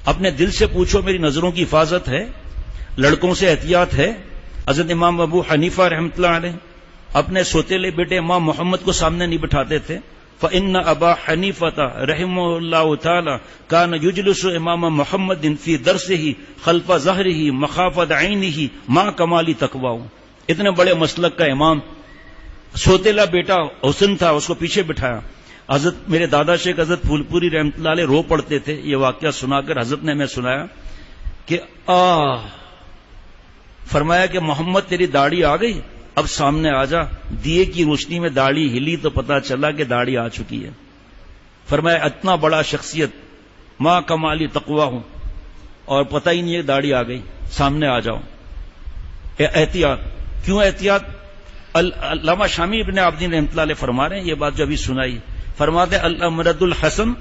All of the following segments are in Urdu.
اپنے دل سے پوچھو میری نظروں کی حفاظت ہے، لڑکوں سے احتیاط ہے؟ حضرت امام ابو حنیفہ رحمۃ اللہ علیہ اپنے سوتیلے بیٹے امام محمد کو سامنے نہیں بٹھاتے تھے. فإن ابا حنیفہ رحمہ اللہ تعالی کان یجلس امام محمد فی درسہ خلف ظہرہ مخافۃ عینہ مع کمال تقویٰ. اتنے بڑے مسلک کا امام، سوتیلا بیٹا حسن تھا، اس کو پیچھے بٹھایا. حضرت میرے دادا شیخ حضرت پھول پوری رحمۃ اللہ علیہ رو پڑتے تھے. یہ واقعہ سنا کر حضرت نے میں سنایا کہ فرمایا کہ محمد تیری داڑھی آ گئی، اب سامنے آ جا. دیے کی روشنی میں داڑھی ہلی تو پتا چلا کہ داڑھی آ چکی ہے. فرمایا اتنا بڑا شخصیت ماں کمالی تقویٰ ہوں اور پتہ ہی نہیں ہے داڑھی آ گئی، سامنے آ جاؤ. احتیاط. کیوں احتیاط؟ علامہ شامی ابن عابدین رحمۃ اللہ علیہ فرما رہے ہیں، یہ بات جو ابھی سنائی، فرماتے ہیں الامرد الحسن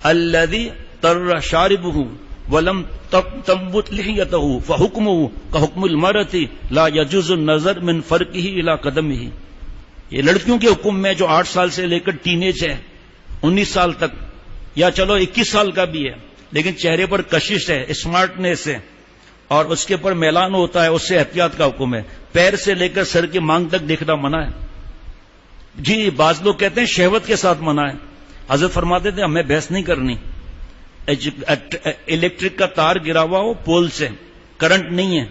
الذي تر شاربه ولم تنبت لحيته فحكمه كحكم المرأة لا يجوز النظر من فرقه الى قدمه. یہ لڑکیوں کے حکم میں جو 8 سال سے لے کر ٹین ایج ہے 19 سال تک یا چلو 21 سال کا بھی ہے، لیکن چہرے پر کشش ہے، اسمارٹنیس ہے اور اس کے پر میلان ہوتا ہے، اس سے احتیاط کا حکم ہے. پیر سے لے کر سر کی مانگ تک دیکھنا منع ہے. جی بعض لوگ کہتے ہیں شہوت کے ساتھ منع ہے. حضرت فرماتے تھے ہمیں بحث نہیں کرنی. الیکٹرک کا تار گرا ہوا ہو پول سے، کرنٹ نہیں ہے،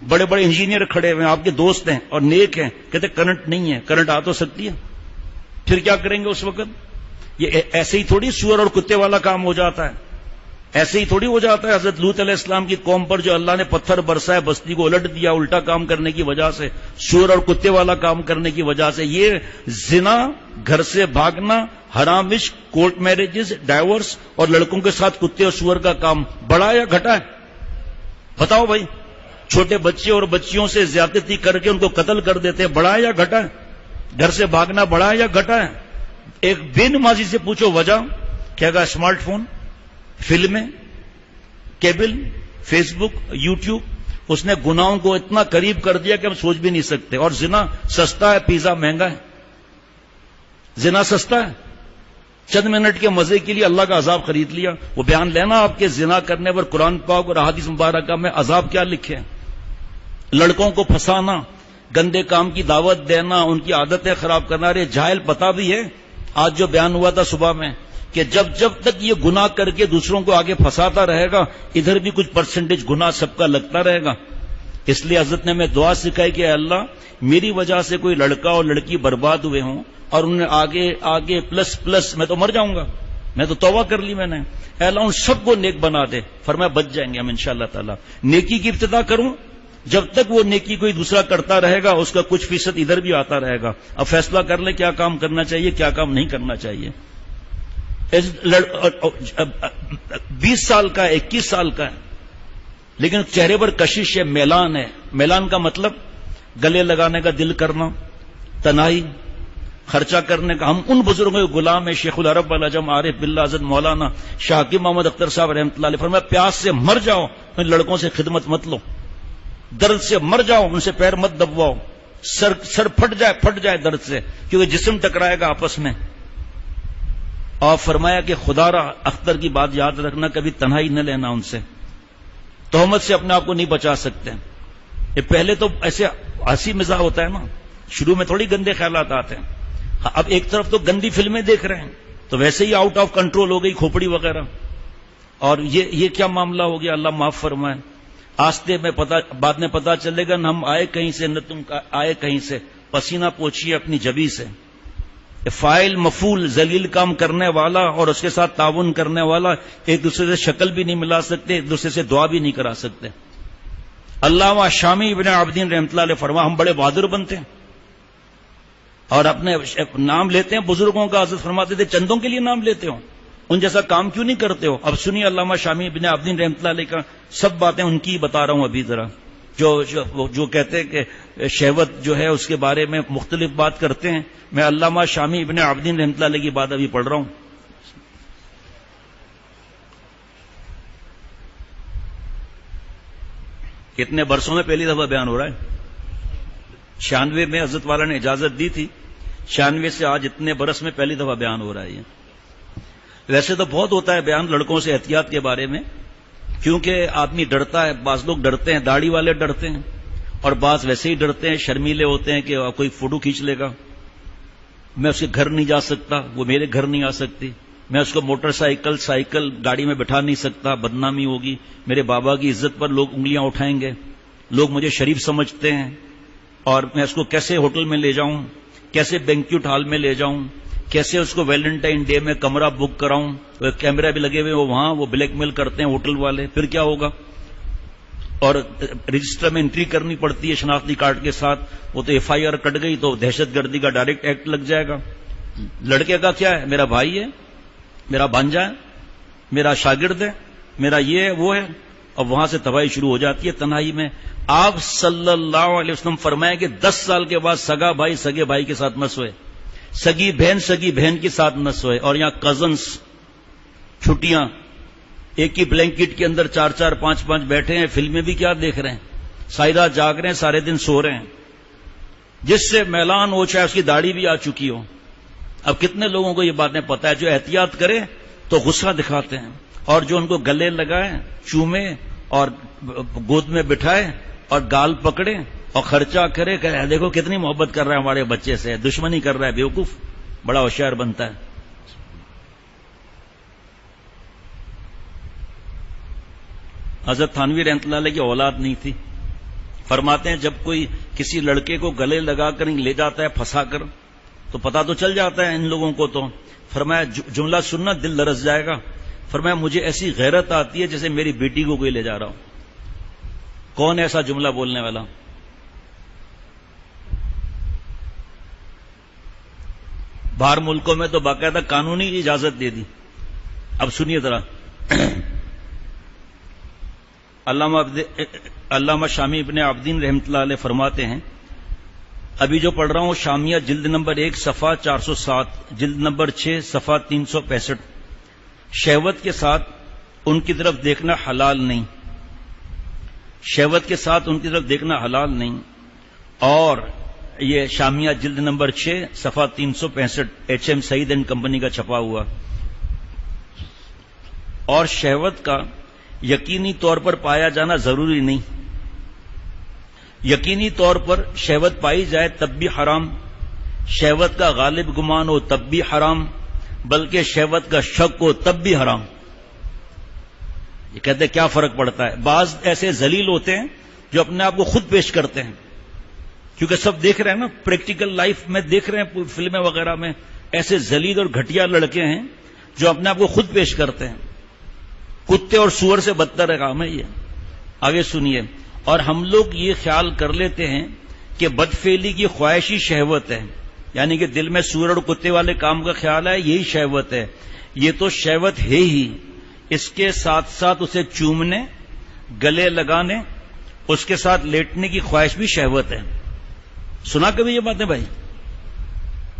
بڑے بڑے انجینئر کھڑے ہوئے ہیں آپ کے دوست ہیں اور نیک ہیں، کہتے کرنٹ نہیں ہے. کرنٹ آ تو سکتی ہے، پھر کیا کریں گے اس وقت؟ یہ ایسے ہی تھوڑی سور اور کتے والا کام ہو جاتا ہے، ایسے ہی تھوڑی ہو جاتا ہے. حضرت لوط علیہ السلام کی قوم پر جو اللہ نے پتھر برسائے، بستی کو الٹ دیا الٹا کام کرنے کی وجہ سے، سور اور کتے والا کام کرنے کی وجہ سے. یہ زنا، گھر سے بھاگنا، حرام عشق، کورٹ میرجز، ڈائیورس اور لڑکوں کے ساتھ کتے اور سور کا کام بڑا یا گھٹا ہے؟ بتاؤ بھائی. چھوٹے بچے اور بچیوں سے زیادتی کر کے ان کو قتل کر دیتے ہیں، بڑا یا گھٹا ہے؟ گھر سے بھاگنا بڑا یا گھٹا ہے؟ ایک بے نمازی سے پوچھو وجہ، کہے گا اسمارٹ فون، فلمیں، کیبل، فیس بک، یوٹیوب. اس نے گناہوں کو اتنا قریب کر دیا کہ ہم سوچ بھی نہیں سکتے. اور زنا سستا ہے، پیزا مہنگا ہے. زنا سستا ہے، چند منٹ کے مزے کے لیے اللہ کا عذاب خرید لیا. وہ بیان لینا آپ کے زنا کرنے پر قرآن پاک اور احادیث مبارکہ میں عذاب کیا لکھے. لڑکوں کو پھنسانا، گندے کام کی دعوت دینا، ان کی عادتیں خراب کرنا. ارے جاہل پتہ بھی ہے، آج جو بیان ہوا تھا صبح میں کہ جب تک یہ گناہ کر کے دوسروں کو آگے پھنساتا رہے گا، ادھر بھی کچھ پرسنٹیج گناہ سب کا لگتا رہے گا. اس لیے حضرت نے ہمیں دعا سکھائی کہ اے اللہ میری وجہ سے کوئی لڑکا اور لڑکی برباد ہوئے ہوں اور انہیں آگے پلس میں تو مر جاؤں گا، میں تو توبہ کر لی میں نے، اے اللہ ان سب کو نیک بنا دے. فرمایا بچ جائیں گے ہم انشاءاللہ تعالی. نیکی کی ابتدا کروں، جب تک وہ نیکی کوئی دوسرا کرتا رہے گا اس کا کچھ فیصد ادھر بھی آتا رہے گا. اب فیصلہ کر لے کیا کام کرنا چاہیے، کیا کام نہیں کرنا چاہیے. 20 سال کا ہے، 21 سال کا ہے، لیکن چہرے پر کشش ہے، میلان ہے. میلان کا مطلب گلے لگانے کا دل کرنا، تنہائی، خرچہ کرنے کا. ہم ان بزرگوں کے غلام ہیں، شیخ العرب والعجم عارف باللہ حضرت مولانا شاہ حکیم محمد اختر صاحب رحمۃ اللہ علیہ فرمایا پیاس سے مر جاؤ، ان لڑکوں سے خدمت مت لو. درد سے مر جاؤ، ان سے پیر مت دبواؤ. سر پھٹ جائے درد سے، کیونکہ جسم ٹکرائے گا آپس میں. اور فرمایا کہ خدا را اختر کی بات یاد رکھنا، کبھی تنہائی نہ لینا ان سے. تہمت سے اپنے آپ کو نہیں بچا سکتے. یہ پہلے تو ایسے ہنسی مزاح ہوتا ہے نا، شروع میں تھوڑی گندے خیالات آتے ہیں. اب ایک طرف تو گندی فلمیں دیکھ رہے ہیں تو ویسے ہی آؤٹ آف کنٹرول ہو گئی کھوپڑی وغیرہ. اور یہ کیا معاملہ ہو گیا، اللہ معاف فرمائے. آستے میں بعد میں پتا چلے گا نہ ہم آئے کہیں سے نہ تم آئے کہیں سے. پسینہ پوچھیے اپنی جبی سے. فاعل مفعول ذلیل کام کرنے والا اور اس کے ساتھ تعاون کرنے والا ایک دوسرے سے شکل بھی نہیں ملا سکتے، ایک دوسرے سے دعا بھی نہیں کرا سکتے. علامہ شامی ابن عابدین رحمۃ اللہ علیہ فرما ہم بڑے بہادر بنتے ہیں اور اپنے نام لیتے ہیں بزرگوں کا. حضرت فرماتے تھے چندوں کے لیے نام لیتے ہو، ان جیسا کام کیوں نہیں کرتے ہو. اب سنیے علامہ شامی ابن عابدین رحمۃ اللہ علیہ کا سب باتیں ان کی بتا رہا ہوں ابھی. ذرا جو کہتے ہیں کہ شہوت جو ہے اس کے بارے میں مختلف بات کرتے ہیں، میں علامہ شامی ابن عابدین رحمۃ اللہ علیہ کی بات ابھی پڑھ رہا ہوں. کتنے برسوں میں پہلی دفعہ بیان ہو رہا ہے. 96 میں حضرت والا نے اجازت دی تھی، 96 سے آج اتنے برس میں پہلی دفعہ بیان ہو رہا ہے. ویسے تو بہت ہوتا ہے بیان لڑکوں سے احتیاط کے بارے میں، کیونکہ آدمی ڈرتا ہے، بعض لوگ ڈرتے ہیں، داڑھی والے ڈرتے ہیں، اور بعض ویسے ہی ڈرتے ہیں، شرمیلے ہوتے ہیں کہ کوئی فوٹو کھینچ لے گا، میں اس کے گھر نہیں جا سکتا، وہ میرے گھر نہیں آ سکتی، میں اس کو موٹر سائیکل گاڑی میں بٹھا نہیں سکتا، بدنامی ہوگی، میرے بابا کی عزت پر لوگ انگلیاں اٹھائیں گے، لوگ مجھے شریف سمجھتے ہیں، اور میں اس کو کیسے ہوٹل میں لے جاؤں، کیسے بینکویٹ ہال میں لے جاؤں، کیسے اس کو ویلنٹائن ڈے میں کمرہ بک کراؤں، کیمرہ بھی لگے ہوئے وہاں، وہ بلیک میل کرتے ہیں ہوٹل والے، پھر کیا ہوگا، اور رجسٹر میں انٹری کرنی پڑتی ہے شناختی کارڈ کے ساتھ، وہ تو ایف آئی آر کٹ گئی تو دہشت گردی کا ڈائریکٹ ایکٹ لگ جائے گا۔ لڑکے کا کیا ہے، میرا بھائی ہے، میرا بھانجا ہے، میرا شاگرد ہے، میرا یہ ہے وہ ہے، اور وہاں سے تباہی شروع ہو جاتی ہے تنہائی میں۔ آپ صلی اللہ علیہ وسلم فرمائے کہ 10 سال کے بعد سگا بھائی سگے بھائی کے ساتھ نہ سوئے، سگی بہن کے ساتھ نہ سوئے، اور یہاں کزنس چھٹیاں ایک ہی بلینکٹ کے اندر 4 5 بیٹھے ہیں، فلمیں بھی کیا دیکھ رہے ہیں، ساری رات جاگ رہے ہیں، سارے دن سو رہے ہیں، جس سے میلان ہو چاہے اس کی داڑھی بھی آ چکی ہو۔ اب کتنے لوگوں کو یہ باتیں پتہ ہے، جو احتیاط کرے تو غصہ دکھاتے ہیں، اور جو ان کو گلے لگائے، چومے اور گود میں بٹھائے اور گال پکڑے اور خرچہ کرے کہ دیکھو کتنی محبت کر رہا ہے ہمارے بچے سے، دشمنی کر رہا ہے، بیوقوف، بڑا ہوشیار بنتا ہے۔ حضرت تھانوی رحمۃ اللہ علیہ کی اولاد نہیں تھی، فرماتے ہیں جب کوئی کسی لڑکے کو گلے لگا کر لے جاتا ہے پھنسا کر تو پتہ تو چل جاتا ہے ان لوگوں کو، تو فرمایا جملہ سننا دل لرز جائے گا، فرمایا مجھے ایسی غیرت آتی ہے جیسے میری بیٹی کو کوئی لے جا رہا ہوں۔ کون ایسا جملہ بولنے والا؟ باہر ملکوں میں تو باقاعدہ قانونی اجازت دے دی۔ اب سنیے ذرا، علامہ شامی ابن عابدین رحمۃ اللہ علیہ فرماتے ہیں، ابھی جو پڑھ رہا ہوں شامیہ جلد نمبر 1 صفحہ 407، جلد نمبر 6 صفحہ 365، شہوت کے ساتھ ان کی طرف دیکھنا حلال نہیں، شہوت کے ساتھ ان کی طرف دیکھنا حلال نہیں، اور یہ شامیہ جلد نمبر 6 صفحہ 365 HM سعید اینڈ کمپنی کا چھپا ہوا۔ اور شہوت کا یقینی طور پر پایا جانا ضروری نہیں، یقینی طور پر شہوت پائی جائے تب بھی حرام، شہوت کا غالب گمان ہو تب بھی حرام، بلکہ شہوت کا شک ہو تب بھی حرام۔ یہ کہتے ہیں کیا فرق پڑتا ہے؟ بعض ایسے ذلیل ہوتے ہیں جو اپنے آپ کو خود پیش کرتے ہیں، کیونکہ سب دیکھ رہے ہیں نا، پریکٹیکل لائف میں دیکھ رہے ہیں، فلمیں وغیرہ میں ایسے ذلیل اور گھٹیا لڑکے ہیں جو اپنے آپ کو خود پیش کرتے ہیں، کتے اور سور سے بدتر ہے کام ہے یہ۔ آگے سنیے، اور ہم لوگ یہ خیال کر لیتے ہیں کہ بدفعلی کی خواہش ہی شہوت ہے، یعنی کہ دل میں سور اور کتے والے کام کا خیال ہے یہی شہوت ہے، یہ تو شہوت ہے ہی، اس کے ساتھ ساتھ اسے چومنے، گلے لگانے، اس کے ساتھ لیٹنے کی خواہش بھی شہوت ہے۔ سنا کبھی یہ باتیں بھائی؟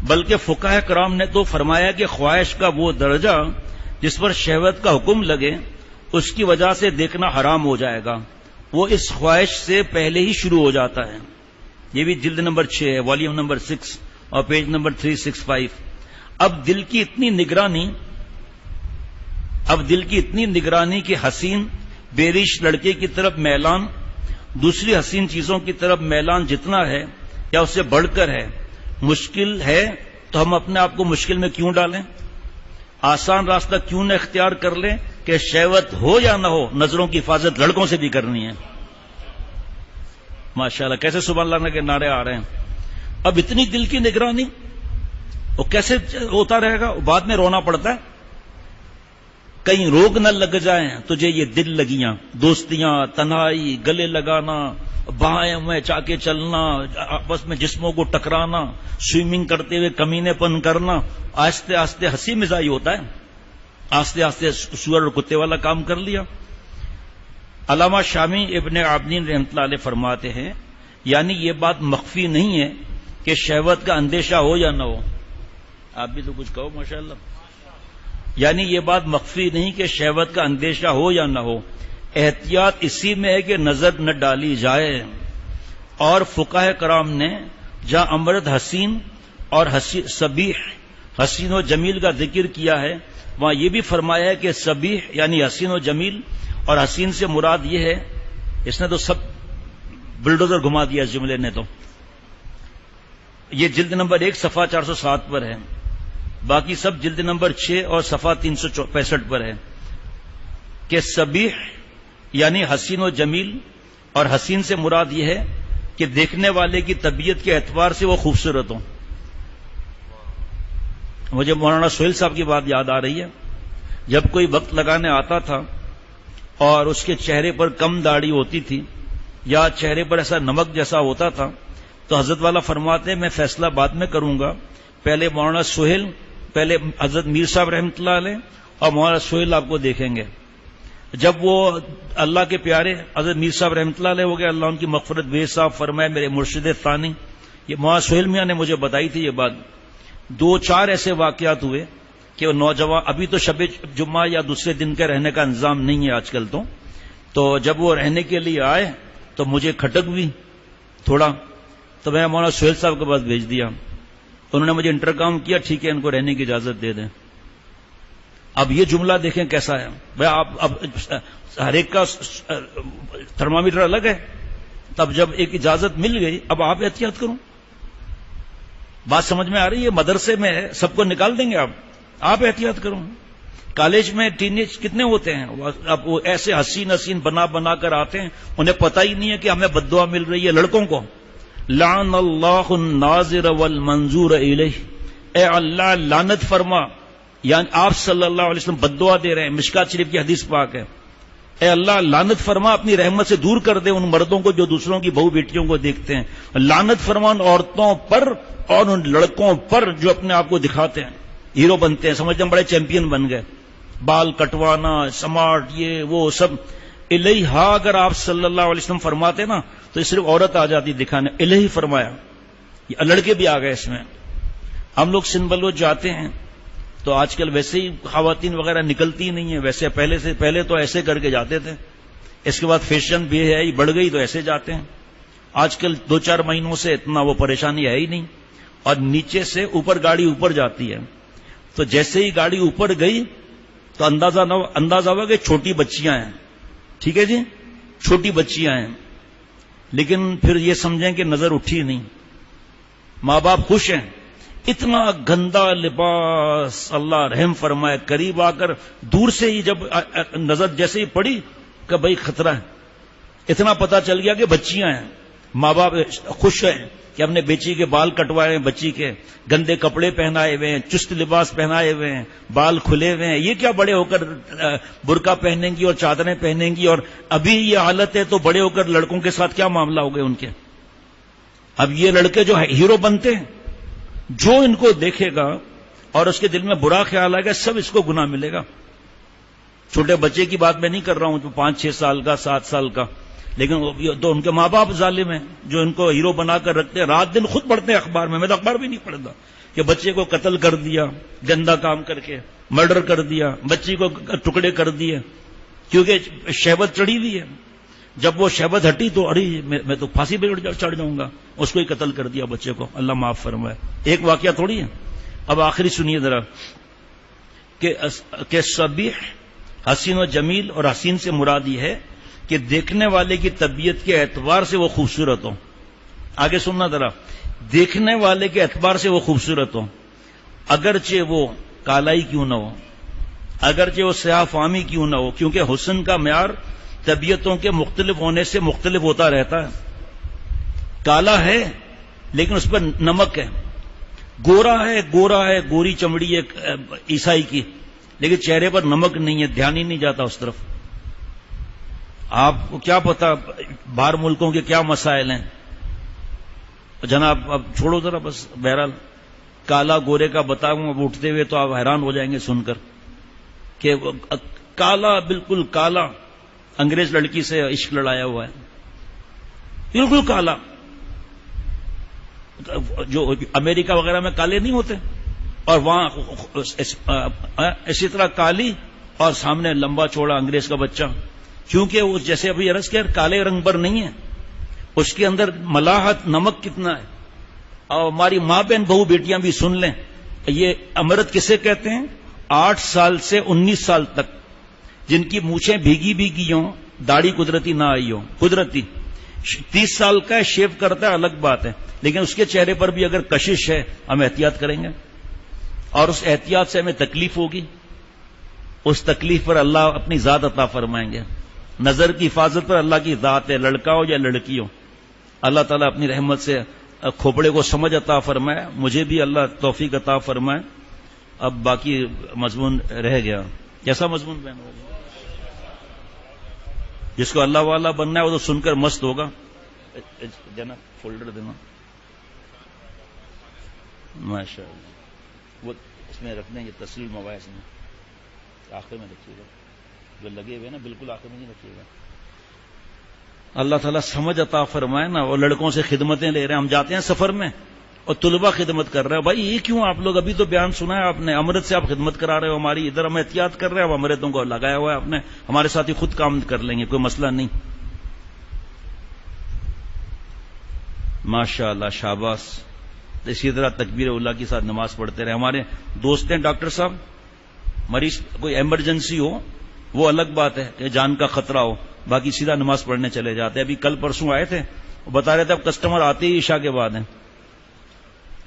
بلکہ فقہاء کرام نے تو فرمایا کہ خواہش کا وہ درجہ جس پر شہوت کا حکم لگے اس کی وجہ سے دیکھنا حرام ہو جائے گا، وہ اس خواہش سے پہلے ہی شروع ہو جاتا ہے۔ یہ بھی جلد نمبر 6 ہے، والیوم نمبر 6 اور پیج نمبر 365۔ اب دل کی اتنی نگرانی کہ حسین بیریش لڑکے کی طرف میلان دوسری حسین چیزوں کی طرف میلان جتنا ہے یا اس سے بڑھ کر ہے، مشکل ہے تو ہم اپنے آپ کو مشکل میں کیوں ڈالیں؟ آسان راستہ کیوں نہ اختیار کر لیں کہ شہوت ہو یا نہ ہو نظروں کی حفاظت لڑکوں سے بھی کرنی ہے۔ ماشاءاللہ کیسے سبحان اللہ کے نعرے آ رہے ہیں۔ اب اتنی دل کی نگرانی وہ کیسے ہوتا رہے گا؟ بعد میں رونا پڑتا ہے، کہیں روگ نہ لگ جائیں تجھے یہ دل لگیاں، دوستیاں، تنہائی، گلے لگانا، بائیں میں چا کے چلنا، آپس میں جسموں کو ٹکرانا، سوئمنگ کرتے ہوئے کمینے پن کرنا، آہستہ آہستہ ہنسی مزاحی ہوتا ہے، آہستہ آہستہ سور اور کتے والا کام کر لیا۔ علامہ شامی ابن عابدین رحمۃ اللہ علیہ فرماتے ہیں، یعنی یہ بات مخفی نہیں ہے کہ شہوت کا اندیشہ ہو یا نہ ہو۔ آپ بھی تو کچھ کہو ماشاءاللہ۔ یعنی یہ بات مخفی نہیں کہ شہوت کا اندیشہ ہو یا نہ ہو، احتیاط اسی میں ہے کہ نظر نہ ڈالی جائے۔ اور فقہاء کرام نے جہاں امرد حسین اور صبیح حسین و جمیل کا ذکر کیا ہے وہاں یہ بھی فرمایا ہے کہ سبیح یعنی حسین و جمیل، اور حسین سے مراد یہ ہے، اس نے تو سب بلڈوزر گھما دیا اس جملے نے، تو یہ جلد نمبر 1 صفحہ 407 پر ہے، باقی سب جلد نمبر 6 اور صفحہ 365 پر ہے کہ سبیح یعنی حسین و جمیل، اور حسین سے مراد یہ ہے کہ دیکھنے والے کی طبیعت کے اعتبار سے وہ خوبصورت ہوں۔ مجھے مولانا سہیل صاحب کی بات یاد آ رہی ہے، جب کوئی وقت لگانے آتا تھا اور اس کے چہرے پر کم داڑھی ہوتی تھی یا چہرے پر ایسا نمک جیسا ہوتا تھا، تو حضرت والا فرماتے ہیں میں فیصلہ بعد میں کروں گا، پہلے مولانا سہیل، پہلے حضرت میر صاحب رحمۃ اللہ علیہ اور مولانا سہیل آپ کو دیکھیں گے۔ جب وہ اللہ کے پیارے حضرت میر صاحب رحمۃ اللہ علیہ ہو گئے، اللہ ان کی مغفرت بے صاحب فرمائے، میرے مرشد ثانی، یہ مولانا سہیل میاں نے مجھے بتائی تھی یہ بات۔ 2-4 ایسے واقعات ہوئے کہ وہ نوجوان، ابھی تو شب جمعہ یا دوسرے دن کے رہنے کا انتظام نہیں ہے آج کل، تو جب وہ رہنے کے لیے آئے تو مجھے کھٹک بھی تھوڑا، تو میں مولانا سہیل صاحب کے پاس بھیج دیا، انہوں نے مجھے انٹرکام کیا، ٹھیک ہے ان کو رہنے کی اجازت دے دیں۔ اب یہ جملہ دیکھیں کیسا ہے بھائی، آپ اب ہر ایک کا تھرمامیٹر الگ ہے، تب جب ایک اجازت مل گئی اب آپ احتیاط کروں، بات سمجھ میں آ رہی ہے؟ مدرسے میں سب کو نکال دیں گے آپ احتیاط کروں۔ کالج میں ٹینیج کتنے ہوتے ہیں، اب وہ ایسے حسین بنا کر آتے ہیں، انہیں پتہ ہی نہیں ہے کہ ہمیں بددعا مل رہی ہے لڑکوں کو۔ لعن اللہ الناظر والمنظور الیہ، اے اللہ لعنت فرما، یعنی آپ صلی اللہ علیہ وسلم بددعا دے رہے ہیں، مشکات شریف کی حدیث پاک ہے، اے اللہ لعنت فرما، اپنی رحمت سے دور کر دے ان مردوں کو جو دوسروں کی بہو بیٹیوں کو دیکھتے ہیں، لعنت فرما ان عورتوں پر اور ان لڑکوں پر جو اپنے آپ کو دکھاتے ہیں، ہیرو بنتے ہیں، سمجھتے ہیں بڑے چیمپئن بن گئے، بال کٹوانا، سمارٹ، یہ وہ سب۔ الہا اگر آپ صلی اللہ علیہ وسلم فرماتے نا تو صرف عورت آ جاتی دکھانے، الہی فرمایا، یہ لڑکے بھی آ گئے اس میں۔ ہم لوگ سن بلوچ جاتے ہیں تو آج کل ویسے ہی خواتین وغیرہ نکلتی نہیں ہیں، ویسے پہلے تو ایسے کر کے جاتے تھے، اس کے بعد فیشن بھی ہے بڑھ گئی تو ایسے جاتے ہیں۔ آج کل 2-4 مہینوں سے اتنا وہ پریشانی ہے ہی نہیں، اور نیچے سے اوپر گاڑی اوپر جاتی ہے، تو جیسے ہی گاڑی اوپر گئی تو اندازہ ہوا کہ چھوٹی بچیاں ہیں، ٹھیک ہے جی، چھوٹی بچیاں ہیں، لیکن پھر یہ سمجھیں کہ نظر اٹھی نہیں، ماں باپ خوش ہیں، اتنا گندا لباس، اللہ رحم فرمائے، قریب آ کر دور سے ہی جب نظر جیسے ہی پڑی کہ بھائی خطرہ ہے، اتنا پتا چل گیا کہ بچیاں ہیں، ماں باپ خوش ہیں کہ ہم نے بیٹی کے بال کٹوائے ہیں، بچی کے گندے کپڑے پہنائے ہوئے ہیں، چست لباس پہنائے ہوئے ہیں، بال کھلے ہوئے ہیں، یہ کیا بڑے ہو کر برقع پہنیں گی اور چادریں پہنیں گی، اور ابھی یہ حالت ہے تو بڑے ہو کر لڑکوں کے ساتھ کیا معاملہ ہو گئے ان کے۔ اب یہ لڑکے جو ہیرو بنتے ہیں، جو ان کو دیکھے گا اور اس کے دل میں برا خیال آئے گا، سب اس کو گناہ ملے گا۔ چھوٹے بچے کی بات میں نہیں کر رہا ہوں، 5-6 سال کا، 7 سال کا، لیکن تو ان کے ماں باپ ظالم ہیں جو ان کو ہیرو بنا کر رکھتے ہیں، رات دن خود پڑھتے ہیں اخبار میں تو اخبار بھی نہیں پڑھتا کہ بچے کو قتل کر دیا، گندا کام کر کے مرڈر کر دیا، بچی کو ٹکڑے کر دیے، کیونکہ شہوت چڑھی ہوئی ہے، جب وہ شہوت ہٹی تو ارے میں تو پھانسی پہ چڑھ جاؤں گا، اس کو ہی قتل کر دیا بچے کو، اللہ معاف فرمائے۔ ایک واقعہ تھوڑی ہے۔ اب آخری سنیے ذرا کہ سبیح حسین و جمیل، اور حسین سے مراد یہ ہے کہ دیکھنے والے کی طبیعت کے اعتبار سے وہ خوبصورت ہو۔ آگے سننا ذرا، دیکھنے والے کے اعتبار سے وہ خوبصورت ہو، اگرچہ وہ کالائی کیوں نہ ہو، اگرچہ وہ سیاہ فامی کیوں نہ ہو، کیونکہ حسن کا معیار طبیعتوں کے مختلف ہونے سے مختلف ہوتا رہتا ہے۔ کالا ہے لیکن اس پر نمک ہے، گورا ہے گوری چمڑی ہے عیسائی کی، لیکن چہرے پر نمک نہیں ہے، دھیان ہی نہیں جاتا اس طرف۔ آپ کو کیا پتا باہر ملکوں کے کیا مسائل ہیں جناب، اب چھوڑو ذرا بس۔ بہرحال کالا گورے کا بتاؤں اب اٹھتے ہوئے تو آپ حیران ہو جائیں گے سن کر کہ کالا، بالکل کالا، انگریز لڑکی سے عشق لڑایا ہوا ہے، بالکل کالا۔ جو امریکہ وغیرہ میں کالے نہیں ہوتے، اور وہاں اسی طرح کالی اور سامنے لمبا چوڑا انگریز کا بچہ، کیونکہ وہ جیسے ابھی عرض کیا کالے رنگ پر نہیں ہے، اس کے اندر ملاحت، نمک کتنا ہے۔ اور ہماری ماں بہن بہو بیٹیاں بھی سن لیں، یہ امرت کسے کہتے ہیں؟ 8 سال سے 19 سال تک جن کی مونچھیں بھیگی بھیگی ہوں، داڑھی قدرتی نہ آئی ہو، قدرتی 30 سال کا ہے، شیو کرتا ہے، الگ بات ہے، لیکن اس کے چہرے پر بھی اگر کشش ہے ہم احتیاط کریں گے، اور اس احتیاط سے ہمیں تکلیف ہوگی، اس تکلیف پر اللہ اپنی ذات عطا فرمائیں گے. نظر کی حفاظت پر اللہ کی ذات ہے، لڑکا ہو یا لڑکی ہو. اللہ تعالیٰ اپنی رحمت سے کھوپڑے کو سمجھ عطا فرمائے، مجھے بھی اللہ توفیق عطا فرمائے. اب باقی مضمون رہ گیا. کیسا مضمون بہن ہو گیا؟ جس کو اللہ والا بننا ہے وہ تو سن کر مست ہوگا. جناب فولڈر دینا ماشاء اللہ، وہ اس میں رکھنے یہ تصویر مواعظ میں آخر میں رکھیے گا، جو لگے ہوئے نا بالکل آخر میں نہیں رکھیے گا. اللہ تعالیٰ سمجھ عطا فرمائے نا. اور لڑکوں سے خدمتیں لے رہے ہیں، ہم جاتے ہیں سفر میں اور طلبہ خدمت کر رہے ہیں. بھائی یہ کیوں آپ لوگ؟ ابھی تو بیان سنا ہے آپ نے، امرت سے آپ خدمت کرا رہے ہو ہماری، ادھر ہم احتیاط کر رہے ہیں، اب امرتوں کو لگایا ہوا ہے آپ نے. ہمارے ساتھ ہی خود کام کر لیں گے، کوئی مسئلہ نہیں. ماشاء اللہ شاباش. اسی طرح تکبیر اولیٰ کے ساتھ نماز پڑھتے رہے. ہمارے دوست ہیں ڈاکٹر صاحب، مریض کوئی ایمرجنسی ہو وہ الگ بات ہے کہ جان کا خطرہ ہو، باقی سیدھا نماز پڑھنے چلے جاتے ہیں. ابھی کل پرسوں آئے تھے، بتا رہے تھے اب کسٹمر آتے ہی عشاء کے بعد ہیں،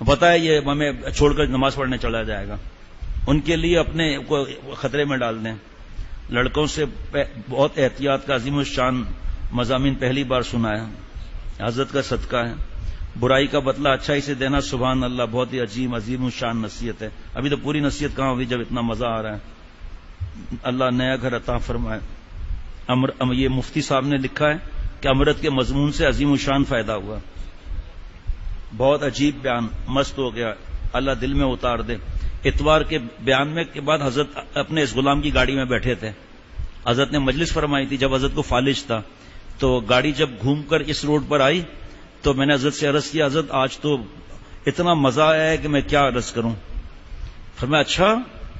پتا ہے یہ ہمیں چھوڑ کر نماز پڑھنے چلا جائے گا. ان کے لیے اپنے کو خطرے میں ڈال دیں. لڑکوں سے بہت احتیاط کا عظیم الشان مضامین پہلی بار سنا ہے. حضرت کا صدقہ ہے. برائی کا بدلہ اچھائی سے دینا، سبحان اللہ، بہت ہی عظیم الشان نصیحت ہے. ابھی تو پوری نصیحت کہاں ہوئی جب اتنا مزہ آ رہا ہے. اللہ نیا گھر عطا فرمائے. یہ مفتی صاحب نے لکھا ہے کہ امرت کے مضمون سے عظیم الشان فائدہ ہوا. بہت عجیب بیان، مست ہو گیا. اللہ دل میں اتار دے. اتوار کے بیان میں کے بعد حضرت اپنے اس غلام کی گاڑی میں بیٹھے تھے. حضرت نے مجلس فرمائی تھی جب حضرت کو فالج تھا، تو گاڑی جب گھوم کر اس روڈ پر آئی تو میں نے حضرت سے عرض کیا، حضرت آج تو اتنا مزہ آیا ہے کہ میں کیا عرض کروں. فرمایا اچھا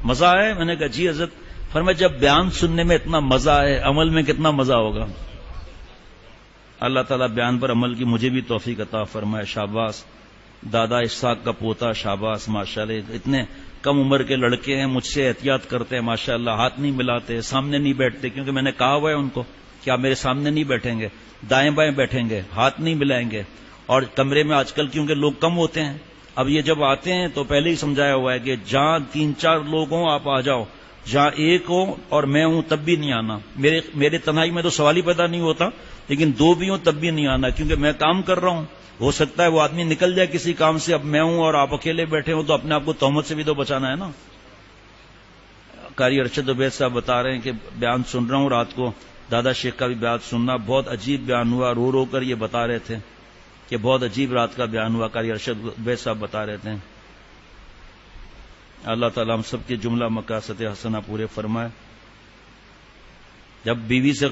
مزہ آیا ہے؟ میں نے کہا جی حضرت. فرمایا جب بیان سننے میں اتنا مزہ ہے، عمل میں کتنا مزہ ہوگا. اللہ تعالیٰ بیان پر عمل کی مجھے بھی توفیق عطا فرمائے. شاباش. دادا اسحاق کا پوتا، شاباش ماشاءاللہ. اتنے کم عمر کے لڑکے ہیں، مجھ سے احتیاط کرتے ہیں ماشاءاللہ. ہاتھ نہیں ملاتے، سامنے نہیں بیٹھتے، کیونکہ میں نے کہا ہوا ہے ان کو کہ آپ میرے سامنے نہیں بیٹھیں گے، دائیں بائیں بیٹھیں گے، ہاتھ نہیں ملائیں گے. اور کمرے میں آج کل کیونکہ لوگ کم ہوتے ہیں، اب یہ جب آتے ہیں تو پہلے ہی سمجھایا ہوا ہے کہ جہاں 3-4 لوگ ہوں آپ آ جاؤ، جہاں ایک ہو اور میں ہوں تب بھی نہیں آنا. میرے تنہائی میں تو سوال ہی پیدا نہیں ہوتا، لیکن 2 بھی ہوں تب بھی نہیں آنا، کیونکہ میں کام کر رہا ہوں. ہو سکتا ہے وہ آدمی نکل جائے کسی کام سے، اب میں ہوں اور آپ اکیلے بیٹھے ہوں تو اپنے آپ کو تہمت سے بھی تو بچانا ہے نا. قاری ارشد عبید صاحب بتا رہے ہیں کہ بیان سن رہا ہوں رات کو، دادا شیخ کا بھی بیان سننا، بہت عجیب بیان ہوا. رو رو کر یہ بتا رہے تھے کہ بہت عجیب رات کا بیان ہوا. قاری ارشد عبید صاحب بتا رہے تھے. اللہ تعالیٰ ہم سب کے جملہ مقاصد حسنہ پورے فرمائے. جب بیوی سے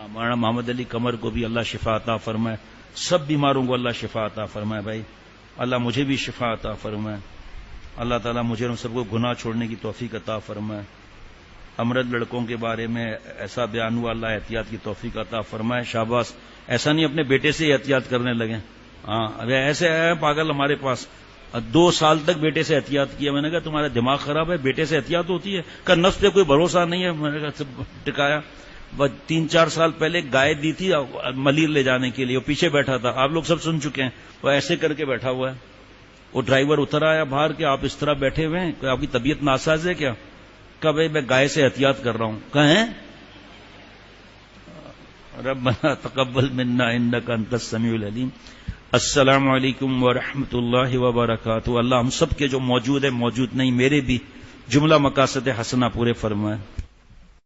مولانا محمد علی قمر کو بھی اللہ شفا عطا فرمائے. سب بیماروں کو اللہ شفا عطا فرمائے. بھائی اللہ مجھے بھی شفا عطا فرمائے. اللہ تعالیٰ مجھے ہم سب کو گناہ چھوڑنے کی توفیق عطا فرمائے. امرد لڑکوں کے بارے میں ایسا بیان ہوا، اللہ احتیاط کی توفیق عطا فرمائے. شاباش. ایسا نہیں اپنے بیٹے سے احتیاط کرنے لگے. ہاں ابھی ایسے ہے پاگل ہمارے پاس، 2 سال تک بیٹے سے احتیاط کیا. میں نے کہا تمہارا دماغ خراب ہے، بیٹے سے احتیاط ہوتی ہے؟ کہ نفس پہ کوئی بھروسہ نہیں ہے. میں نے کہا سب ٹکایا. 3-4 سال پہلے گائے دی تھی ملیر لے جانے کے لیے، وہ پیچھے بیٹھا تھا، آپ لوگ سب سن چکے ہیں. وہ ایسے کر کے بیٹھا ہوا ہے. وہ ڈرائیور اتر آیا باہر کہ آپ اس طرح بیٹھے ہوئے ہیں، کہ آپ کی طبیعت ناساز ہے کیا؟ کہ بھائی میں گائے سے احتیاط کر رہا ہوں. کہیں ربنا تقبل منا انک انت السمیع العلیم. السلام علیکم ورحمۃ اللہ وبرکاتہ. اللہ ہم سب کے جو موجود ہے، موجود نہیں، میرے بھی جملہ مقاصد حسنہ پورے فرمائے.